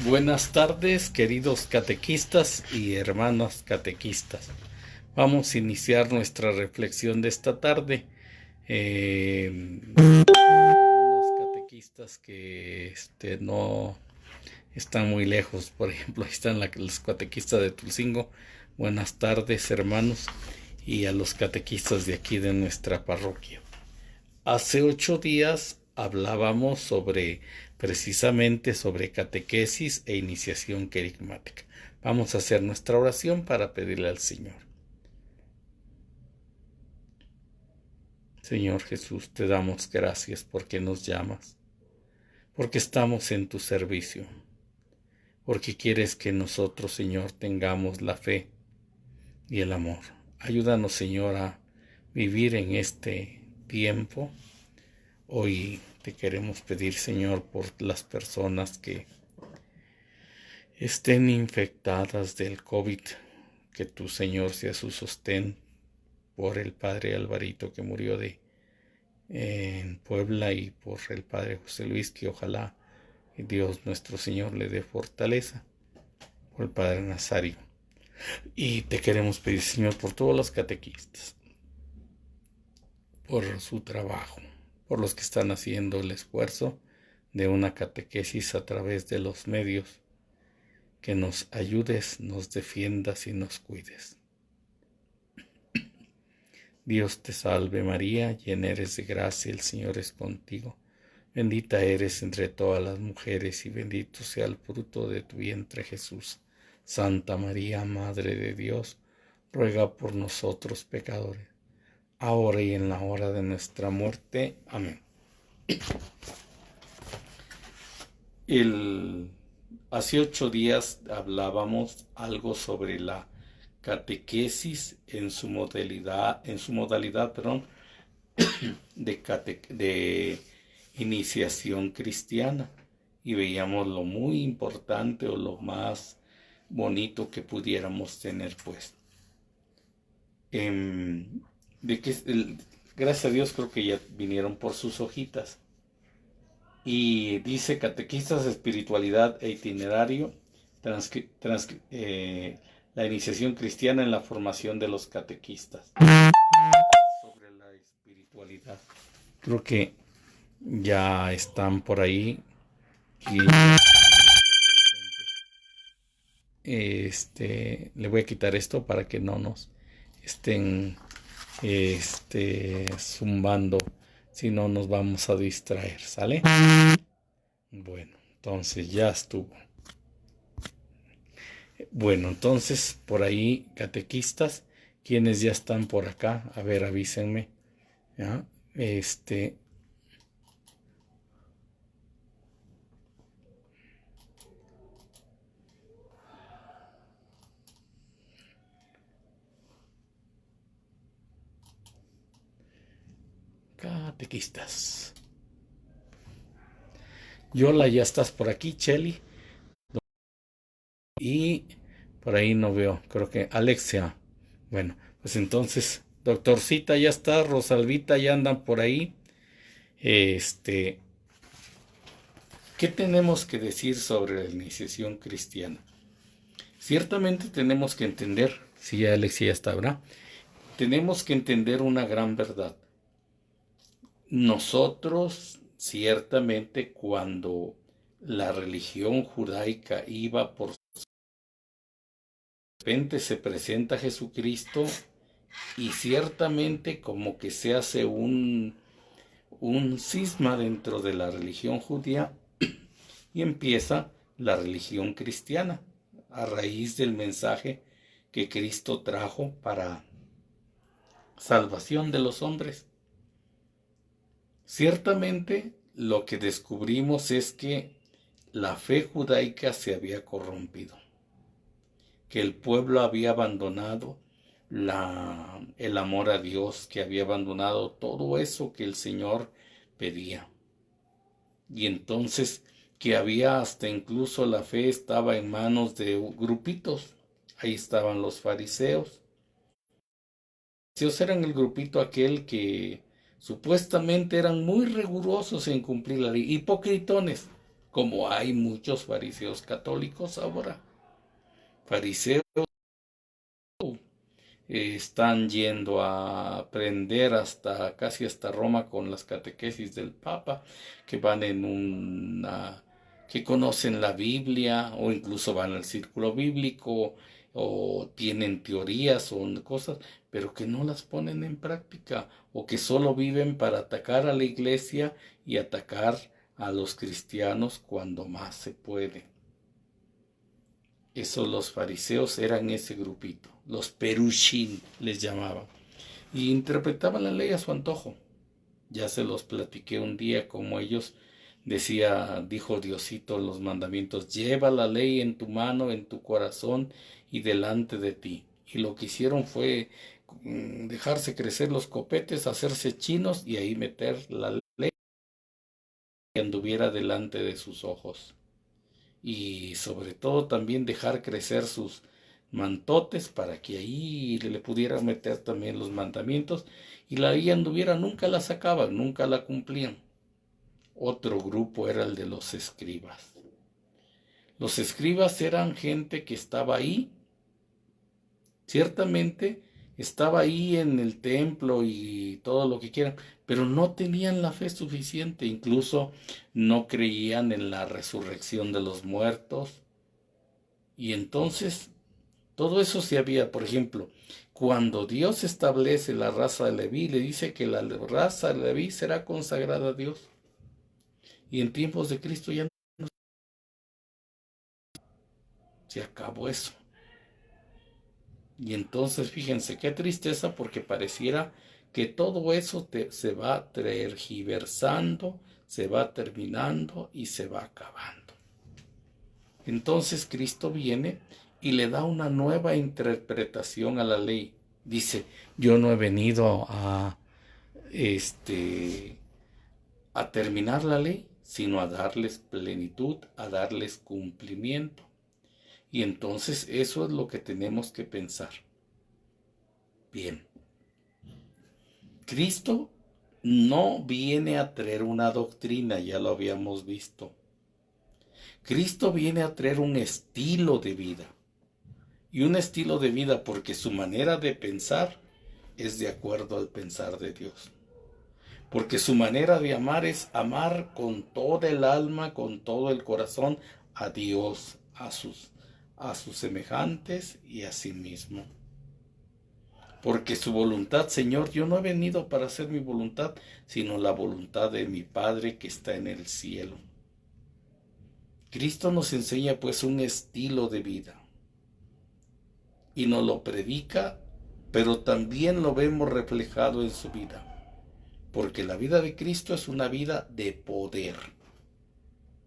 Buenas tardes, queridos catequistas y hermanas catequistas. Vamos a iniciar nuestra reflexión de esta tarde. Algunos catequistas que no están muy lejos, por ejemplo, ahí están los catequistas de Tulcingo. Buenas tardes, hermanos, y a los catequistas de aquí de nuestra parroquia. Hace 8 días hablábamos precisamente sobre catequesis e iniciación querigmática. Vamos a hacer nuestra oración para pedirle al Señor. Señor Jesús, te damos gracias porque nos llamas, porque estamos en tu servicio, porque quieres que nosotros, Señor, tengamos la fe y el amor. Ayúdanos, Señor, a vivir en este tiempo. Hoy te queremos pedir, Señor, por las personas que estén infectadas del COVID, que tu Señor sea su sostén, por el Padre Alvarito que murió en Puebla y por el Padre José Luis, que ojalá Dios nuestro Señor le dé fortaleza, por el Padre Nazario. Y te queremos pedir, Señor, por todos los catequistas, por su trabajo, por los que están haciendo el esfuerzo de una catequesis a través de los medios, que nos ayudes, nos defiendas y nos cuides. Dios te salve María, llena eres de gracia, el Señor es contigo. Bendita eres entre todas las mujeres y bendito sea el fruto de tu vientre Jesús. Santa María, Madre de Dios, ruega por nosotros pecadores, ahora y en la hora de nuestra muerte. Amén. Hace 8 días hablábamos algo sobre la catequesis en su modalidad, de iniciación cristiana, y veíamos lo muy importante o lo más bonito que pudiéramos tener, pues. Gracias a Dios creo que ya vinieron por sus hojitas. Y dice catequistas, espiritualidad e itinerario, la iniciación cristiana en la formación de los catequistas. Sobre la espiritualidad. Creo que ya están por ahí. Y le voy a quitar esto para que no nos estén zumbando, si no nos vamos a distraer, ¿sale? Bueno, entonces ya estuvo. Bueno, entonces por ahí, catequistas, quienes ya están por acá, a ver, avísenme, ¿ya? Catequistas. Yola, ya estás por aquí, Cheli. Y por ahí no veo, creo que Alexia. Bueno, pues entonces, doctorcita ya está, Rosalvita ya andan por ahí. ¿Qué tenemos que decir sobre la iniciación cristiana? Ciertamente tenemos que entender, si ya Alexia ya está, ¿verdad? Tenemos que entender una gran verdad. Nosotros, ciertamente, cuando la religión judaica iba por... De repente se presenta Jesucristo y ciertamente como que se hace un cisma dentro de la religión judía y empieza la religión cristiana a raíz del mensaje que Cristo trajo para salvación de los hombres. Ciertamente lo que descubrimos es que la fe judaica se había corrompido, que el pueblo había abandonado el amor a Dios, que había abandonado todo eso que el Señor pedía. Y entonces que había hasta incluso la fe estaba en manos de grupitos. Ahí estaban los fariseos. Los fariseos eran el grupito aquel que supuestamente eran muy rigurosos en cumplir la ley, hipocritones. como hay muchos fariseos católicos ahora. Fariseos están yendo a aprender casi hasta Roma con las catequesis del Papa, que van que conocen la Biblia o incluso van al círculo bíblico o tienen teorías o cosas, pero que no las ponen en práctica o que solo viven para atacar a la iglesia y atacar a los cristianos cuando más se puede. Los fariseos eran ese grupito, los perushim les llamaban, y interpretaban la ley a su antojo. Ya se los platiqué un día como ellos dijo Diosito en los mandamientos: lleva la ley en tu mano, en tu corazón y delante de ti. Y lo que hicieron fue dejarse crecer los copetes, hacerse chinos y ahí meter la ley que anduviera delante de sus ojos. Y sobre todo también dejar crecer sus mantotes para que ahí le pudiera meter también los mandamientos, y la ley anduviera, nunca la sacaban, nunca la cumplían. Otro grupo era el de los escribas. Los escribas eran gente que estaba ahí, ciertamente estaba ahí en el templo y todo lo que quieran, pero no tenían la fe suficiente, incluso no creían en la resurrección de los muertos. Y entonces todo eso se había, por ejemplo, cuando Dios establece la raza de Leví, le dice que la raza de Leví será consagrada a Dios. Y en tiempos de Cristo ya no se acabó eso. Y entonces fíjense qué tristeza, porque pareciera que todo eso se va tergiversando, se va terminando y se va acabando. Entonces Cristo viene y le da una nueva interpretación a la ley. Dice: yo no he venido a terminar la ley, sino a darles plenitud, a darles cumplimiento. Y entonces eso es lo que tenemos que pensar. Bien, Cristo no viene a traer una doctrina, ya lo habíamos visto. Cristo viene a traer un estilo de vida. Y un estilo de vida porque su manera de pensar es de acuerdo al pensar de Dios. Porque su manera de amar es amar con toda el alma, con todo el corazón a Dios, a sus semejantes y a sí mismo. Porque su voluntad: Señor, yo no he venido para hacer mi voluntad, sino la voluntad de mi Padre que está en el cielo. Cristo nos enseña pues un estilo de vida y nos lo predica, pero también lo vemos reflejado en su vida. Porque la vida de Cristo es una vida de poder.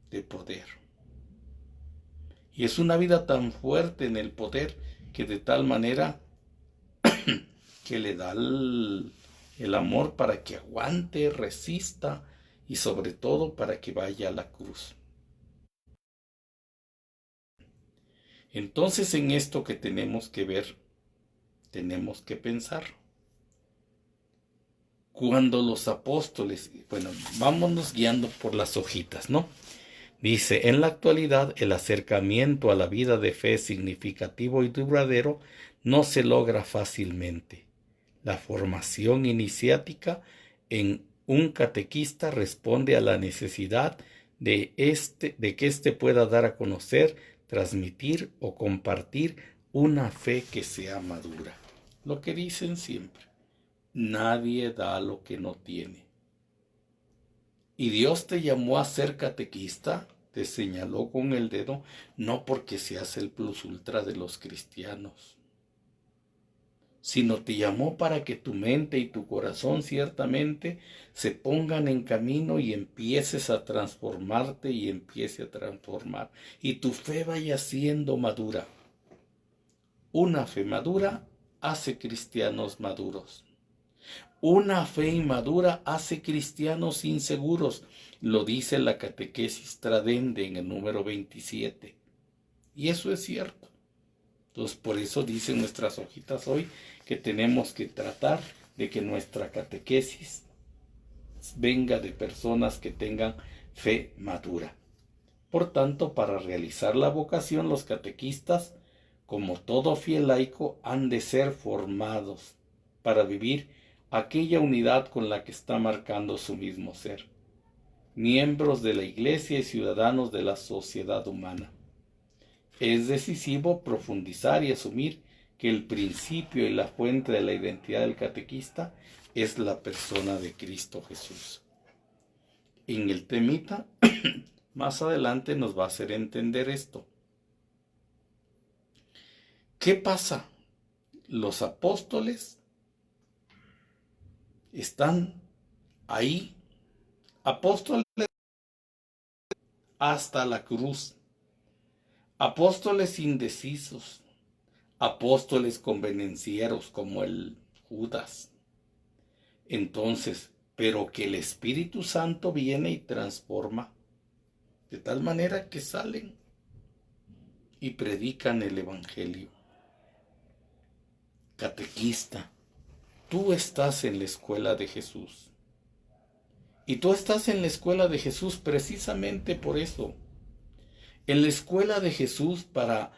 De poder. Y es una vida tan fuerte en el poder que de tal manera que le da el amor para que aguante, resista y sobre todo para que vaya a la cruz. Entonces en esto que tenemos que ver, tenemos que pensar. Cuando los apóstoles, bueno, vámonos guiando por las hojitas, ¿no? Dice: en la actualidad el acercamiento a la vida de fe significativo y duradero no se logra fácilmente. La formación iniciática en un catequista responde a la necesidad de que éste pueda dar a conocer, transmitir o compartir una fe que sea madura. Lo que dicen siempre: nadie da lo que no tiene. Y Dios te llamó a ser catequista, te señaló con el dedo, no porque seas el plus ultra de los cristianos, sino te llamó para que tu mente y tu corazón ciertamente se pongan en camino y empieces a transformarte y empiece a transformar. Y tu fe vaya siendo madura. Una fe madura hace cristianos maduros. Una fe inmadura hace cristianos inseguros, lo dice la catequesis Tradende en el número 27. Y eso es cierto. Entonces, por eso dicen nuestras hojitas hoy que tenemos que tratar de que nuestra catequesis venga de personas que tengan fe madura. Por tanto, para realizar la vocación, los catequistas, como todo fiel laico, han de ser formados para vivir aquella unidad con la que está marcando su mismo ser, miembros de la Iglesia y ciudadanos de la sociedad humana. Es decisivo profundizar y asumir que el principio y la fuente de la identidad del catequista es la persona de Cristo Jesús. En el temita, más adelante nos va a hacer entender esto. ¿Qué pasa? Los apóstoles están ahí, apóstoles hasta la cruz, apóstoles indecisos, apóstoles convenencieros como el Judas. Entonces, pero que el Espíritu Santo viene y transforma, de tal manera que salen y predican el Evangelio. Catequista, tú estás en la escuela de Jesús. Y tú estás en la escuela de Jesús precisamente por eso. En la escuela de Jesús para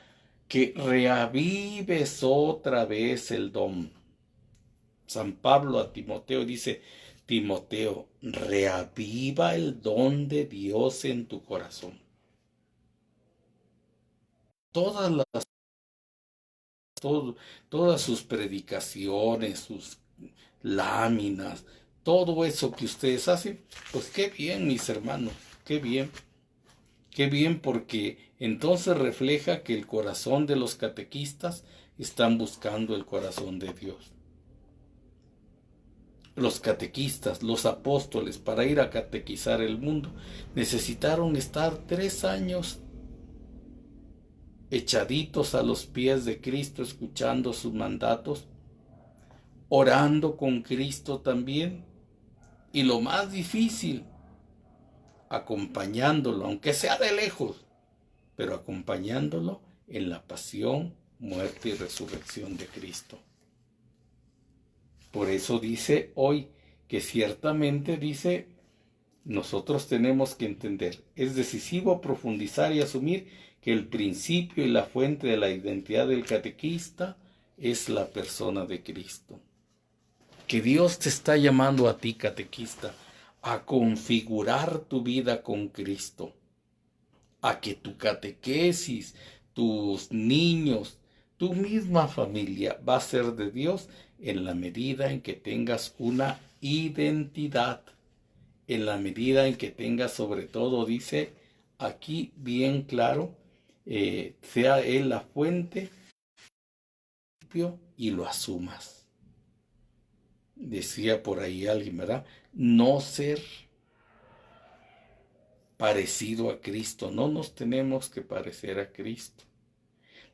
que reavives otra vez el don. San Pablo a Timoteo dice, Timoteo, reaviva el don de Dios en tu corazón. Todas sus predicaciones, sus láminas, todo eso que ustedes hacen, pues qué bien, mis hermanos, qué bien porque entonces refleja que el corazón de los catequistas están buscando el corazón de Dios. Los catequistas, los apóstoles, para ir a catequizar el mundo, necesitaron estar 3 años echaditos a los pies de Cristo, escuchando sus mandatos, orando con Cristo también, y lo más difícil, acompañándolo, aunque sea de lejos, pero acompañándolo en la pasión, muerte y resurrección de Cristo. Por eso dice hoy que ciertamente dice, nosotros tenemos que entender, es decisivo profundizar y asumir que el principio y la fuente de la identidad del catequista es la persona de Cristo. Que Dios te está llamando a ti, catequista, a configurar tu vida con Cristo, a que tu catequesis, tus niños, tu misma familia va a ser de Dios en la medida en que tengas una identidad, en la medida en que tengas, sobre todo, dice aquí bien claro, sea Él la fuente y lo asumas. Decía por ahí alguien, ¿verdad? No ser parecido a Cristo, no nos tenemos que parecer a Cristo.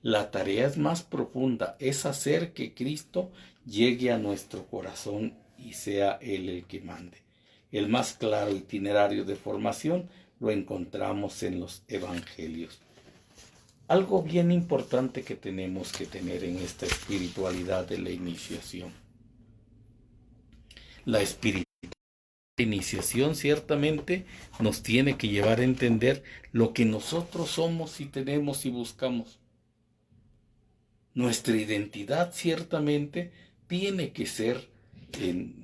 La tarea es más profunda, es hacer que Cristo llegue a nuestro corazón y sea Él el que mande. El más claro itinerario de formación lo encontramos en los evangelios. Algo bien importante que tenemos que tener en esta espiritualidad de la iniciación. La espiritualidad de iniciación ciertamente nos tiene que llevar a entender lo que nosotros somos y tenemos y buscamos. Nuestra identidad ciertamente tiene que ser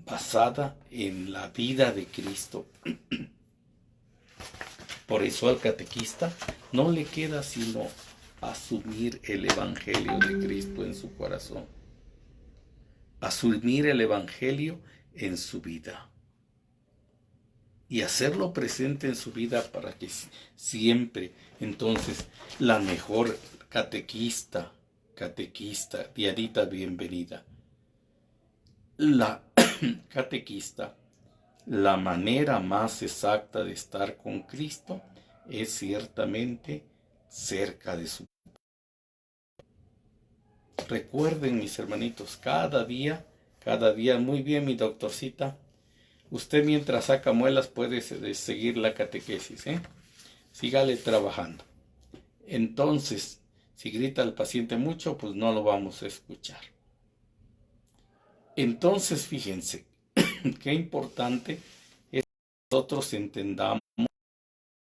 basada en la vida de Cristo. Por eso al catequista no le queda sino asumir el Evangelio de Cristo en su corazón, asumir el Evangelio en su vida y hacerlo presente en su vida para que siempre, entonces, la mejor catequista, Dianita, bienvenida. La catequista, la manera más exacta de estar con Cristo es ciertamente cerca de su. Recuerden, mis hermanitos, cada día, muy bien, mi doctorcita, usted mientras saca muelas puede seguir la catequesis, sígale trabajando. Entonces, si grita al paciente mucho, pues no lo vamos a escuchar. Entonces, fíjense, qué importante es que nosotros entendamos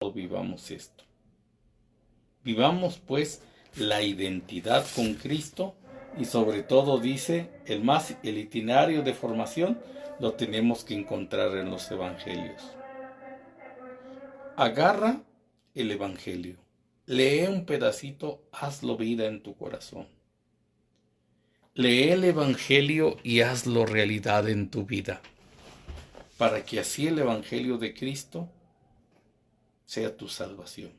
o vivamos esto. Vivamos pues la identidad con Cristo y sobre todo dice, el itinerario de formación lo tenemos que encontrar en los evangelios. Agarra el evangelio, lee un pedacito, hazlo vida en tu corazón. Lee el evangelio y hazlo realidad en tu vida, para que así el evangelio de Cristo sea tu salvación.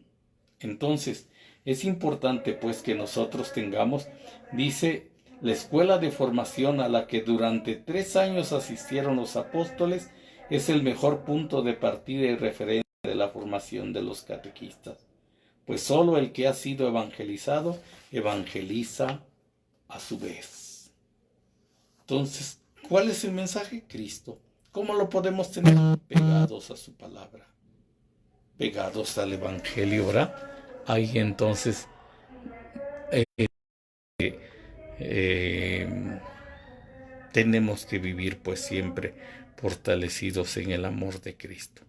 Entonces, es importante pues que nosotros tengamos, dice, la escuela de formación a la que durante 3 años asistieron los apóstoles es el mejor punto de partida y referencia de la formación de los catequistas. Pues solo el que ha sido evangelizado, evangeliza a su vez. Entonces, ¿cuál es el mensaje? Cristo. ¿Cómo lo podemos tener? Pegados a su palabra, pegados al evangelio, ¿verdad? Ahí entonces tenemos que vivir pues siempre fortalecidos en el amor de Cristo.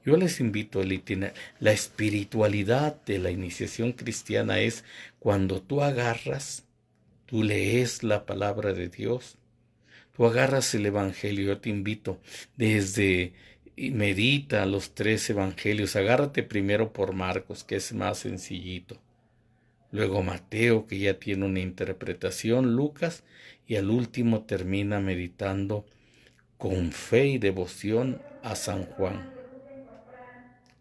Yo les invito a la espiritualidad de la iniciación cristiana es cuando tú agarras, tú lees la palabra de Dios, tú agarras el evangelio. Yo te invito y medita los 3 evangelios. Agárrate primero por Marcos, que es más sencillito. Luego Mateo, que ya tiene una interpretación, Lucas, y al último termina meditando con fe y devoción a San Juan.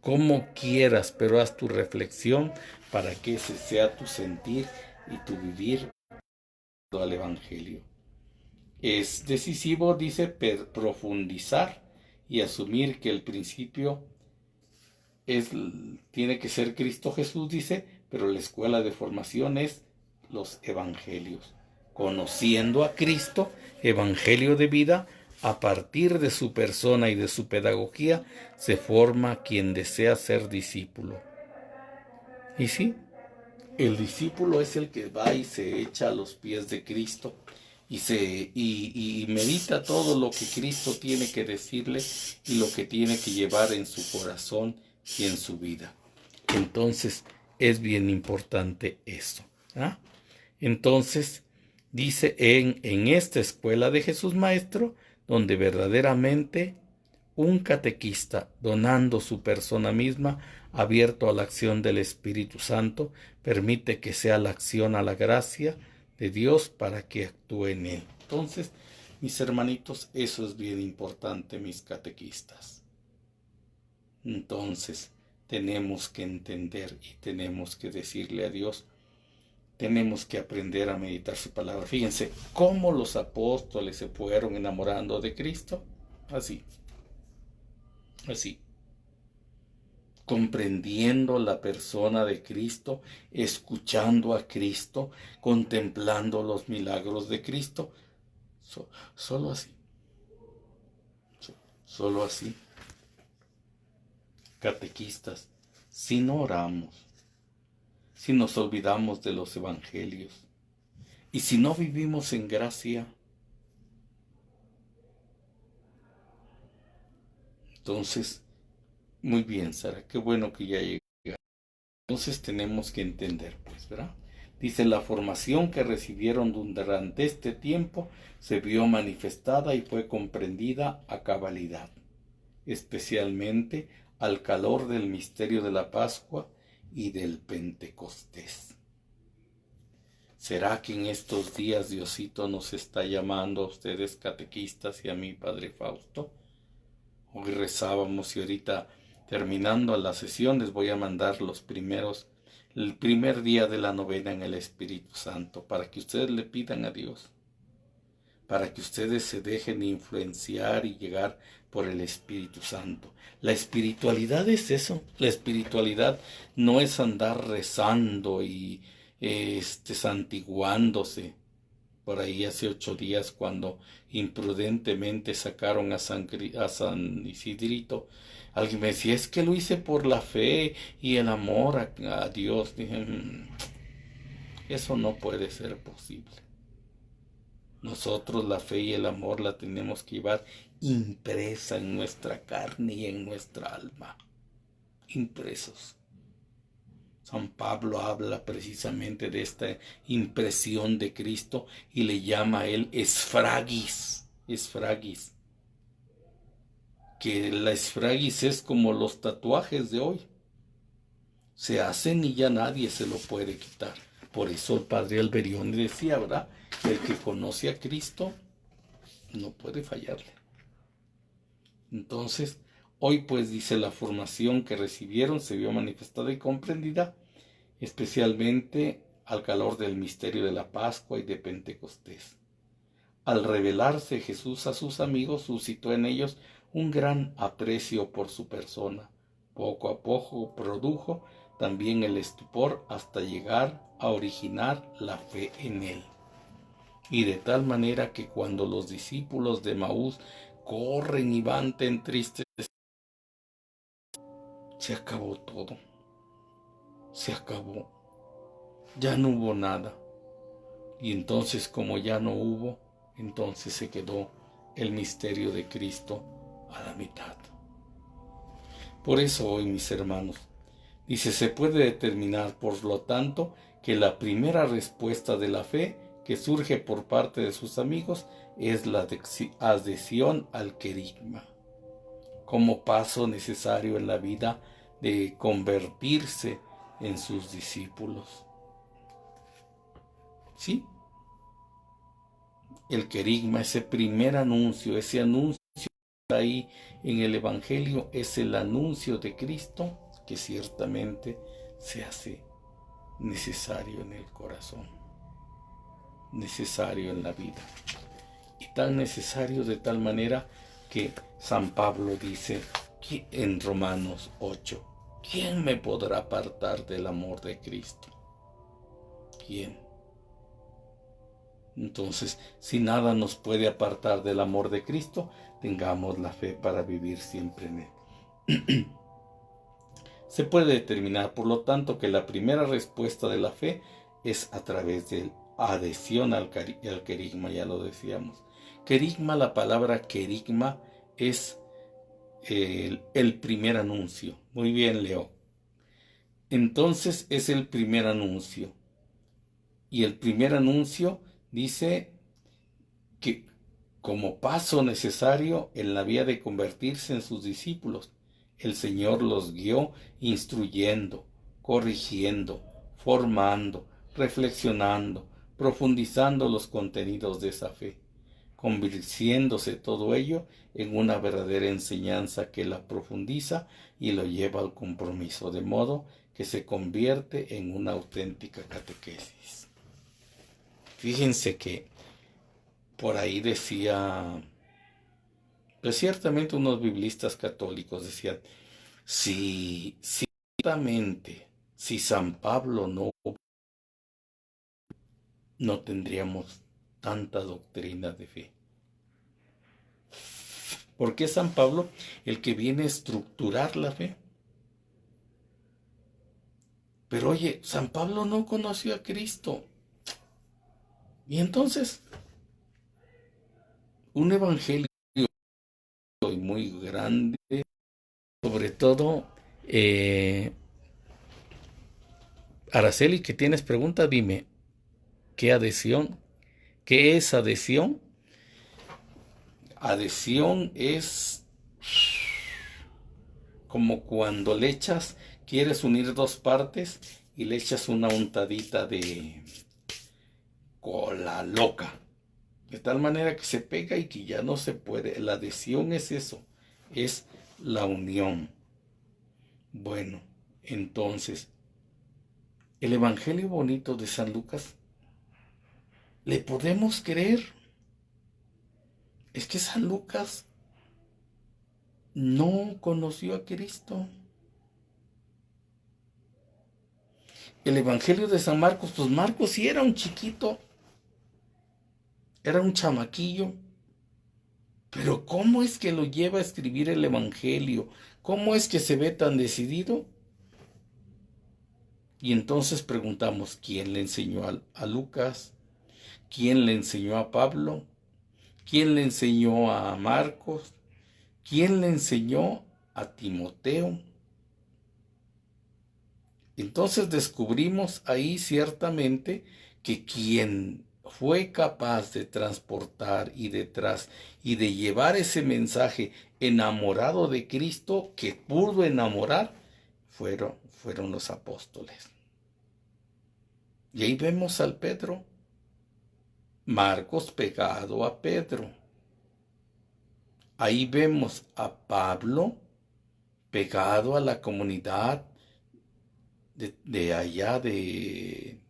Como quieras, pero haz tu reflexión para que ese sea tu sentir y tu vivir al evangelio. Es decisivo, dice, profundizar y asumir que el principio tiene que ser Cristo Jesús, dice, pero la escuela de formación es los evangelios. Conociendo a Cristo, evangelio de vida, a partir de su persona y de su pedagogía, se forma quien desea ser discípulo. Y sí, el discípulo es el que va y se echa a los pies de Cristo y medita todo lo que Cristo tiene que decirle y lo que tiene que llevar en su corazón y en su vida. Entonces es bien importante eso. ¿Ah? Entonces dice en esta escuela de Jesús Maestro, donde verdaderamente un catequista, donando su persona misma, abierto a la acción del Espíritu Santo, permite que sea la acción a la gracia de Dios para que actúe en él. Entonces, mis hermanitos, eso es bien importante, mis catequistas. Entonces, tenemos que entender y tenemos que decirle a Dios, tenemos que aprender a meditar su palabra. Fíjense cómo los apóstoles se fueron enamorando de Cristo. Así, comprendiendo la persona de Cristo, escuchando a Cristo, contemplando los milagros de Cristo. Solo así. Solo así. Catequistas, si no oramos, si nos olvidamos de los evangelios y si no vivimos en gracia, entonces, muy bien, Sara, qué bueno que ya llegaste. Entonces tenemos que entender, pues, ¿verdad? Dice, la formación que recibieron durante este tiempo se vio manifestada y fue comprendida a cabalidad, especialmente al calor del misterio de la Pascua y del Pentecostés. ¿Será que en estos días Diosito nos está llamando a ustedes catequistas y a mí, Padre Fausto? Hoy rezábamos y ahorita terminando la sesión les voy a mandar el primer día de la novena en el Espíritu Santo para que ustedes le pidan a Dios, para que ustedes se dejen influenciar y llegar por el Espíritu Santo. La espiritualidad es eso, la espiritualidad no es andar rezando y santiguándose. Por ahí hace 8 días cuando imprudentemente sacaron a San Isidrito, alguien me decía, es que lo hice por la fe y el amor a Dios. Dije, eso no puede ser posible. Nosotros la fe y el amor la tenemos que llevar impresa en nuestra carne y en nuestra alma. Impresos. San Pablo habla precisamente de esta impresión de Cristo y le llama a él esfragis, esfragis, que la esfragis es como los tatuajes de hoy, se hacen y ya nadie se lo puede quitar. Por eso el padre Alberione decía, ¿verdad? El que conoce a Cristo no puede fallarle. Entonces, hoy pues dice la formación que recibieron se vio manifestada y comprendida, especialmente al calor del misterio de la Pascua y de Pentecostés. Al revelarse Jesús a sus amigos, suscitó en ellos un gran aprecio por su persona. Poco a poco produjo también el estupor hasta llegar a originar la fe en él. Y de tal manera que cuando los discípulos de Maús corren y van tan tristes, se acabó todo. Se acabó. Ya no hubo nada. Y entonces, como ya no hubo, entonces se quedó el misterio de Cristo a la mitad. Por eso hoy, mis hermanos, dice, se puede determinar, por lo tanto, que la primera respuesta de la fe que surge por parte de sus amigos es la adhesión al querigma, como paso necesario en la vida de convertirse en sus discípulos. ¿Sí? El querigma, ese primer anuncio, ese anuncio que está ahí en el Evangelio, es el anuncio de Cristo que ciertamente se hace necesario en el corazón, necesario en la vida. Y tan necesario de tal manera que San Pablo dice en Romanos 8, ¿quién me podrá apartar del amor de Cristo? ¿Quién? Entonces, si nada nos puede apartar del amor de Cristo, tengamos la fe para vivir siempre en él. Se puede determinar, por lo tanto, que la primera respuesta de la fe es a través de la adhesión al querigma, ya lo decíamos. Querigma, la palabra querigma es el primer anuncio. Muy bien, Leo. Entonces es el primer anuncio. Y el primer anuncio dice que como paso necesario en la vía de convertirse en sus discípulos, el Señor los guió instruyendo, corrigiendo, formando, reflexionando, profundizando los contenidos de esa fe, convirtiéndose todo ello en una verdadera enseñanza que la profundiza y lo lleva al compromiso, de modo que se convierte en una auténtica catequesis. Fíjense que por ahí decía, pues ciertamente unos biblistas católicos decían, si ciertamente, si San Pablo no tendríamos tanta doctrina de fe. Porque es San Pablo el que viene a estructurar la fe. Pero oye, San Pablo no conoció a Cristo. Y entonces, un evangelio muy grande, sobre todo, Araceli, que tienes pregunta, dime, ¿qué adhesión? ¿Qué es adhesión? Adhesión es como cuando le echas, quieres unir dos partes y le echas una untadita de cola loca, de tal manera que se pega y que ya no se puede. La adhesión es eso, es la unión. Bueno, entonces, el Evangelio bonito de San Lucas, ¿le podemos creer? Es que San Lucas no conoció a Cristo. El Evangelio de San Marcos, pues Marcos sí era un chiquito, era un chamaquillo, pero ¿cómo es que lo lleva a escribir el Evangelio? ¿Cómo es que se ve tan decidido? Y entonces preguntamos, ¿quién le enseñó a Lucas? ¿Quién le enseñó a Pablo? ¿Quién le enseñó a Marcos? ¿Quién le enseñó a Timoteo? Entonces descubrimos ahí ciertamente que quien fue capaz de transportar y de llevar ese mensaje enamorado de Cristo, que pudo enamorar, fueron los apóstoles. Y ahí vemos al Pedro, Marcos pegado a Pedro. Ahí vemos a Pablo pegado a la comunidad de allá de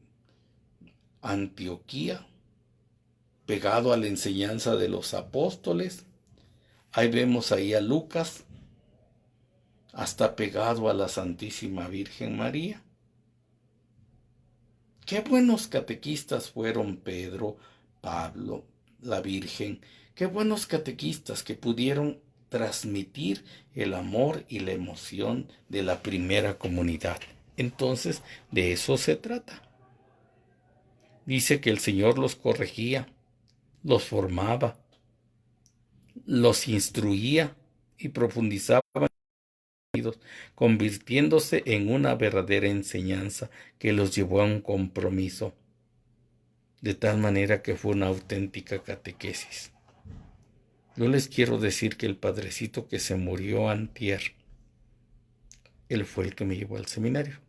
Antioquía, pegado a la enseñanza de los apóstoles. Ahí vemos ahí a Lucas, hasta pegado a la Santísima Virgen María. Qué buenos catequistas fueron Pedro, Pablo, la Virgen. Qué buenos catequistas que pudieron transmitir el amor y la emoción de la primera comunidad. Entonces, de eso se trata. Dice que el Señor los corregía, los formaba, los instruía y profundizaba en ellos, convirtiéndose en una verdadera enseñanza que los llevó a un compromiso, de tal manera que fue una auténtica catequesis. Yo les quiero decir que el padrecito que se murió antier, él fue el que me llevó al seminario.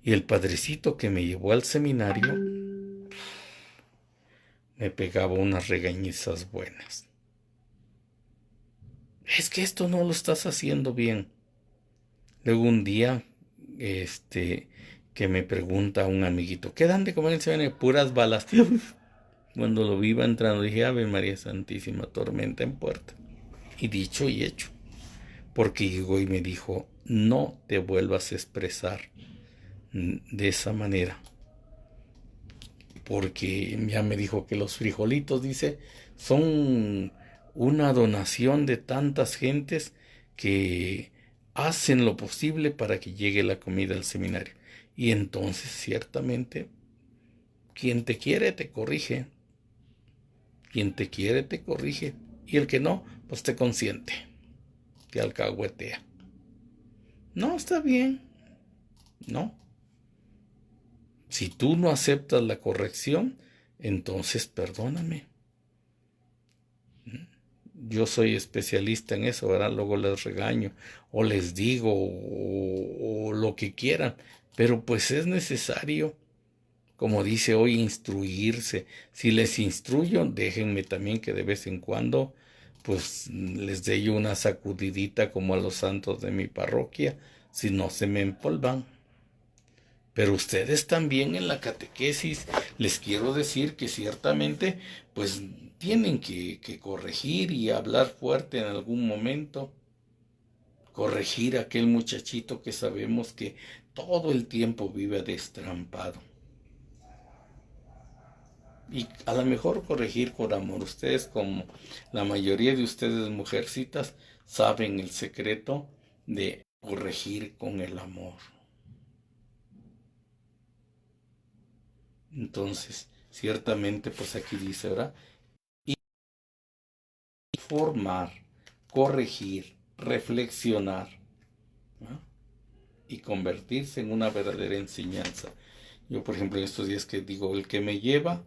Y el padrecito que me llevó al seminario me pegaba unas regañizas buenas. Es que esto no lo estás haciendo bien. Luego un día, que me pregunta un amiguito, ¿qué dan de comer en el seminario? Puras balas. Cuando lo vi entrando dije, Ave María Santísima, tormenta en puerta. Y dicho y hecho, porque llegó y me dijo, no te vuelvas a expresar de esa manera, porque ya me dijo que los frijolitos, dice, son una donación de tantas gentes que hacen lo posible para que llegue la comida al seminario. Y entonces, ciertamente, quien te quiere te corrige. Quien te quiere te corrige. Y el que no, pues te consiente, te alcahuetea. No, está bien. No. Si tú no aceptas la corrección, entonces perdóname. Yo soy especialista en eso, ¿verdad? Luego les regaño, o les digo, o lo que quieran. Pero pues es necesario, como dice hoy, instruirse. Si les instruyo, déjenme también que de vez en cuando, pues les dé yo una sacudidita como a los santos de mi parroquia, si no se me empolvan. Pero ustedes también en la catequesis les quiero decir que ciertamente pues tienen que corregir y hablar fuerte en algún momento. Corregir a aquel muchachito que sabemos que todo el tiempo vive destrampado. Y a lo mejor corregir con amor. Ustedes, como la mayoría de ustedes mujercitas, saben el secreto de corregir con el amor. Entonces, ciertamente, pues aquí dice, ¿verdad? Informar, corregir, reflexionar, ¿no? Y convertirse en una verdadera enseñanza. Yo, por ejemplo, en estos días que digo, el que me lleva,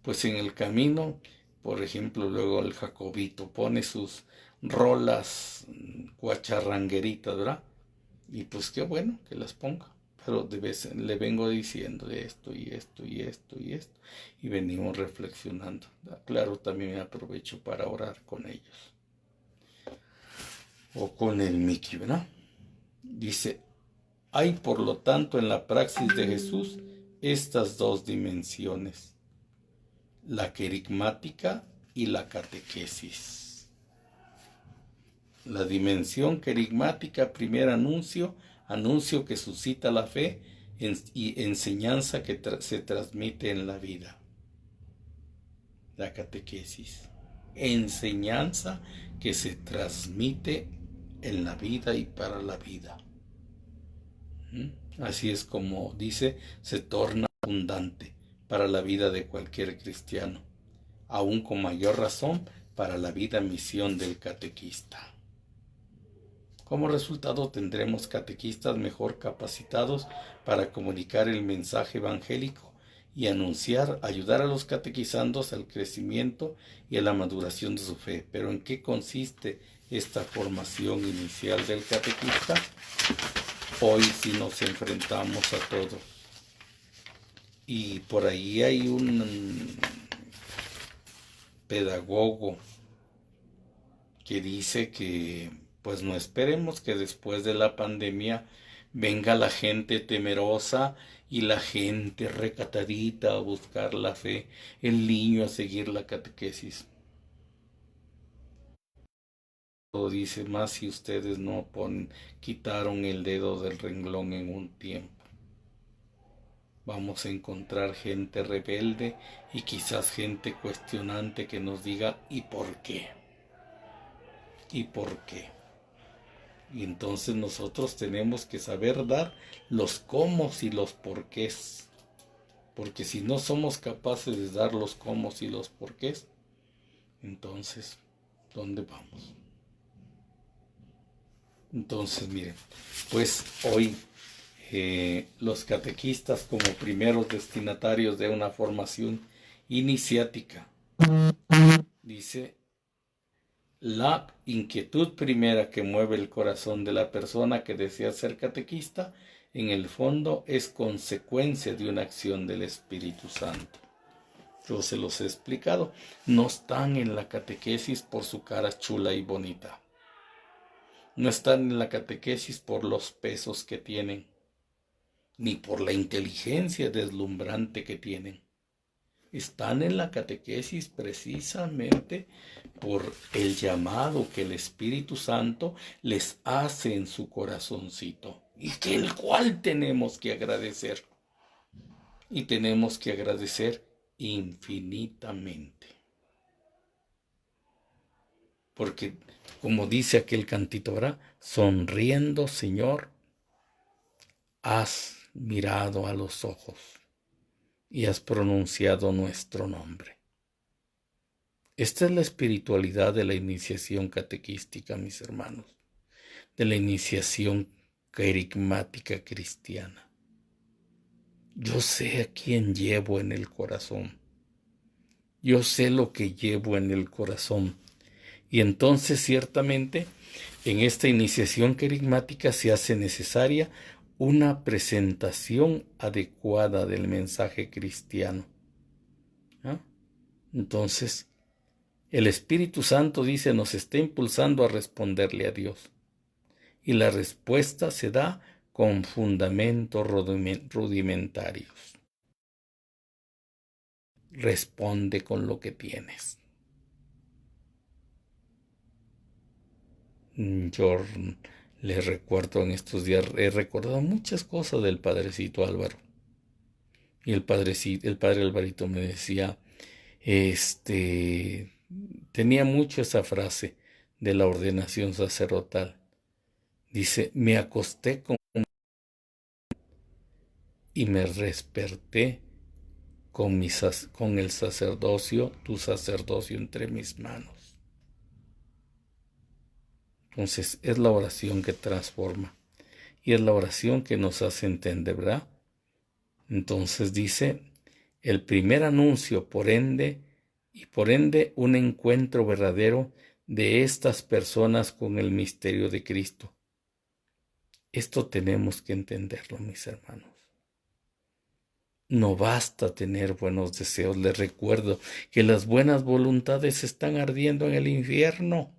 pues en el camino, por ejemplo, luego el Jacobito pone sus rolas cuacharrangueritas, ¿verdad? Y pues qué bueno que las ponga. Pero de vez le vengo diciendo de esto y esto y esto y esto. Y venimos reflexionando. Claro, también me aprovecho para orar con ellos. O con el Mickey, ¿verdad? Dice, hay por lo tanto en la praxis de Jesús estas dos dimensiones, la querigmática y la catequesis. La dimensión querigmática, primer anuncio, anuncio que suscita la fe y enseñanza que se transmite en la vida. La catequesis, enseñanza que se transmite en la vida y para la vida. Así es como dice, se torna abundante para la vida de cualquier cristiano, aún con mayor razón para la vida misión del catequista. Como resultado tendremos catequistas mejor capacitados para comunicar el mensaje evangélico y ayudar a los catequizandos al crecimiento y a la maduración de su fe. Pero ¿en qué consiste esta formación inicial del catequista? Hoy sí nos enfrentamos a todo. Y por ahí hay un pedagogo que dice que pues no esperemos que después de la pandemia venga la gente temerosa y la gente recatadita a buscar la fe, el niño a seguir la catequesis. Dice más si ustedes no quitaron el dedo del renglón en un tiempo. Vamos a encontrar gente rebelde y quizás gente cuestionante que nos diga ¿y por qué? ¿Y por qué? Y entonces nosotros tenemos que saber dar los cómo y los porqués. Porque si no somos capaces de dar los cómo y los porqués, entonces, ¿dónde vamos? Entonces, miren, pues hoy los catequistas como primeros destinatarios de una formación iniciática, dice, la inquietud primera que mueve el corazón de la persona que desea ser catequista, en el fondo es consecuencia de una acción del Espíritu Santo. Yo se los he explicado, no están en la catequesis por su cara chula y bonita. No están en la catequesis por los pesos que tienen, ni por la inteligencia deslumbrante que tienen. Están en la catequesis precisamente por el llamado que el Espíritu Santo les hace en su corazoncito y que el cual tenemos que agradecer. Y tenemos que agradecer infinitamente. Porque, como dice aquel cantito, ¿verdad? Sonriendo, Señor, has mirado a los ojos y has pronunciado nuestro nombre. Esta es la espiritualidad de la iniciación catequística, mis hermanos, de la iniciación carismática cristiana. Yo sé a quién llevo en el corazón. Yo sé lo que llevo en el corazón. Y entonces, ciertamente, en esta iniciación carismática se hace necesaria una presentación adecuada del mensaje cristiano. ¿Ah? Entonces, el Espíritu Santo dice, nos está impulsando a responderle a Dios. Y la respuesta se da con fundamentos rudimentarios. Responde con lo que tienes. Yo les recuerdo en estos días, he recordado muchas cosas del padrecito Álvaro. Y el padre Alvarito me decía, tenía mucho esa frase de la ordenación sacerdotal. Dice, me acosté y me desperté con el sacerdocio, tu sacerdocio entre mis manos. Entonces es la oración que transforma y es la oración que nos hace entender, ¿verdad? Entonces dice, el primer anuncio, por ende un encuentro verdadero de estas personas con el misterio de Cristo. Esto tenemos que entenderlo, mis hermanos. No basta tener buenos deseos. Les recuerdo que las buenas voluntades están ardiendo en el infierno.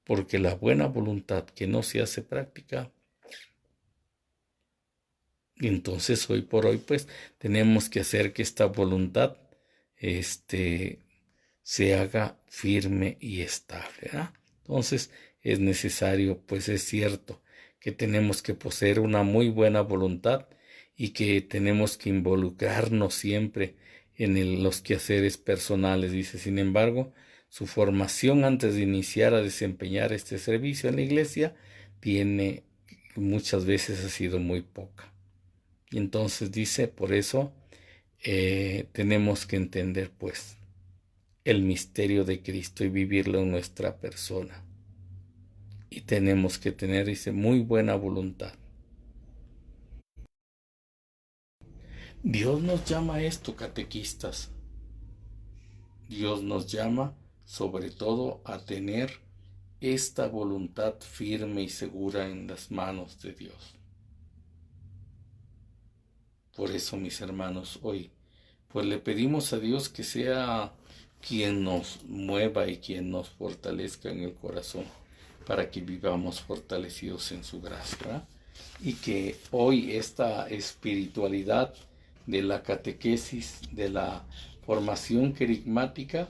Porque la buena voluntad que no se hace práctica, y entonces hoy por hoy pues tenemos que hacer que esta voluntad se haga firme y estable, ¿verdad? Entonces es necesario, pues es cierto que tenemos que poseer una muy buena voluntad y que tenemos que involucrarnos siempre en los quehaceres personales. Dice, sin embargo, su formación antes de iniciar a desempeñar este servicio en la iglesia muchas veces ha sido muy poca. Y entonces dice, por eso tenemos que entender pues el misterio de Cristo y vivirlo en nuestra persona. Y tenemos que tener, dice, muy buena voluntad. Dios nos llama a esto, catequistas. Dios nos llama sobre todo a tener esta voluntad firme y segura en las manos de Dios. Por eso, mis hermanos, hoy pues le pedimos a Dios que sea quien nos mueva y quien nos fortalezca en el corazón para que vivamos fortalecidos en su gracia, ¿verdad? Y que hoy esta espiritualidad de la catequesis, de la formación querigmática,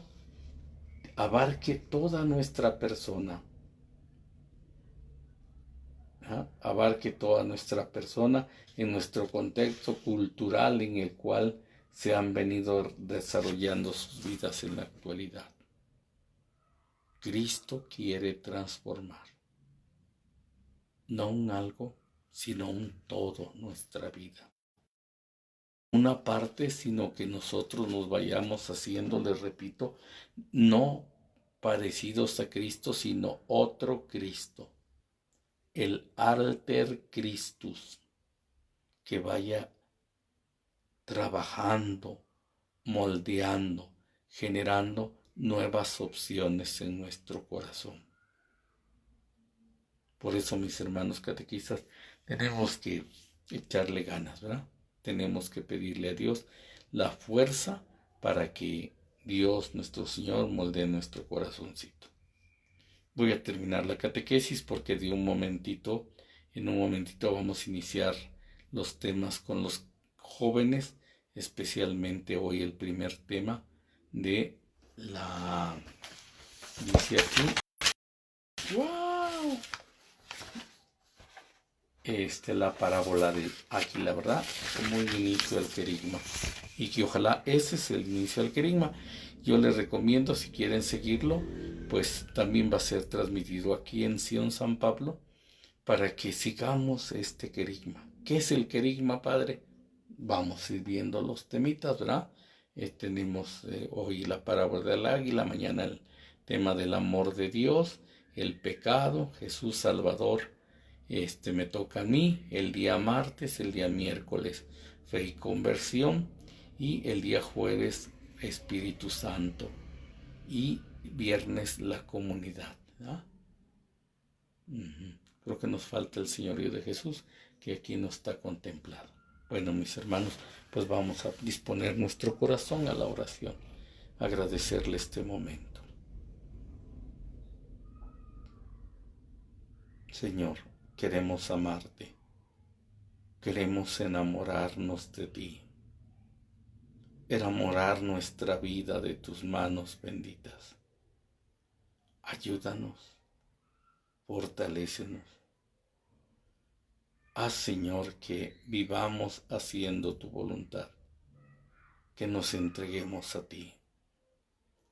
abarque toda nuestra persona, ¿ah? Abarque toda nuestra persona en nuestro contexto cultural en el cual se han venido desarrollando sus vidas en la actualidad. Cristo quiere transformar, no un algo, sino un todo nuestra vida. Una parte, sino que nosotros nos vayamos haciendo, les repito, no parecidos a Cristo, sino otro Cristo, el alter Christus, que vaya trabajando, moldeando, generando nuevas opciones en nuestro corazón. Por eso, mis hermanos catequistas, tenemos que echarle ganas, ¿verdad? Tenemos que pedirle a Dios la fuerza para que Dios, nuestro Señor, moldee nuestro corazoncito. Voy a terminar la catequesis porque en un momentito vamos a iniciar los temas con los jóvenes, especialmente hoy el primer tema de dice aquí, ¡wow! La parábola del águila, ¿verdad? Como el inicio del querigma. Y que ojalá ese es el inicio del querigma. Yo les recomiendo, si quieren seguirlo, pues también va a ser transmitido aquí en Sion San Pablo, para que sigamos este querigma. ¿Qué es el querigma, Padre? Vamos a ir viendo los temitas, ¿verdad? Tenemos hoy la parábola del águila, mañana el tema del amor de Dios, el pecado, Jesús Salvador. Me toca a mí el día martes, el día miércoles fe y conversión, y el día jueves Espíritu Santo, y viernes la comunidad, ¿verdad? Creo que nos falta el señorío de Jesús, que aquí no está contemplado. Bueno, mis hermanos, pues vamos a disponer nuestro corazón a la oración, agradecerle este momento. Señor, queremos amarte, queremos enamorarnos de ti, enamorar nuestra vida de tus manos benditas. Ayúdanos, fortalécenos. Haz, Señor, que vivamos haciendo tu voluntad, que nos entreguemos a ti.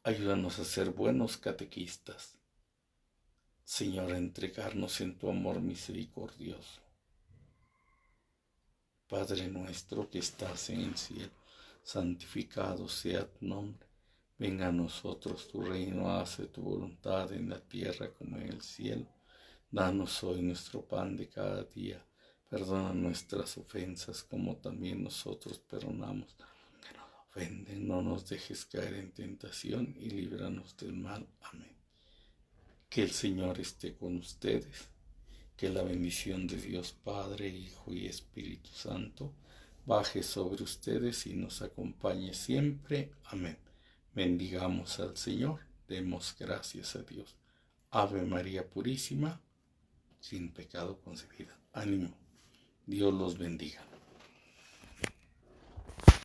Ayúdanos a ser buenos catequistas. Señor, a entregarnos en tu amor misericordioso. Padre nuestro que estás en el cielo, santificado sea tu nombre. Venga a nosotros tu reino, hace tu voluntad en la tierra como en el cielo. Danos hoy nuestro pan de cada día. Perdona nuestras ofensas como también nosotros perdonamos que nos ofenden. No nos dejes caer en tentación y líbranos del mal. Amén. Que el Señor esté con ustedes. Que la bendición de Dios Padre, Hijo y Espíritu Santo baje sobre ustedes y nos acompañe siempre. Amén. Bendigamos al Señor. Demos gracias a Dios. Ave María Purísima, sin pecado concebida. Ánimo. Dios los bendiga.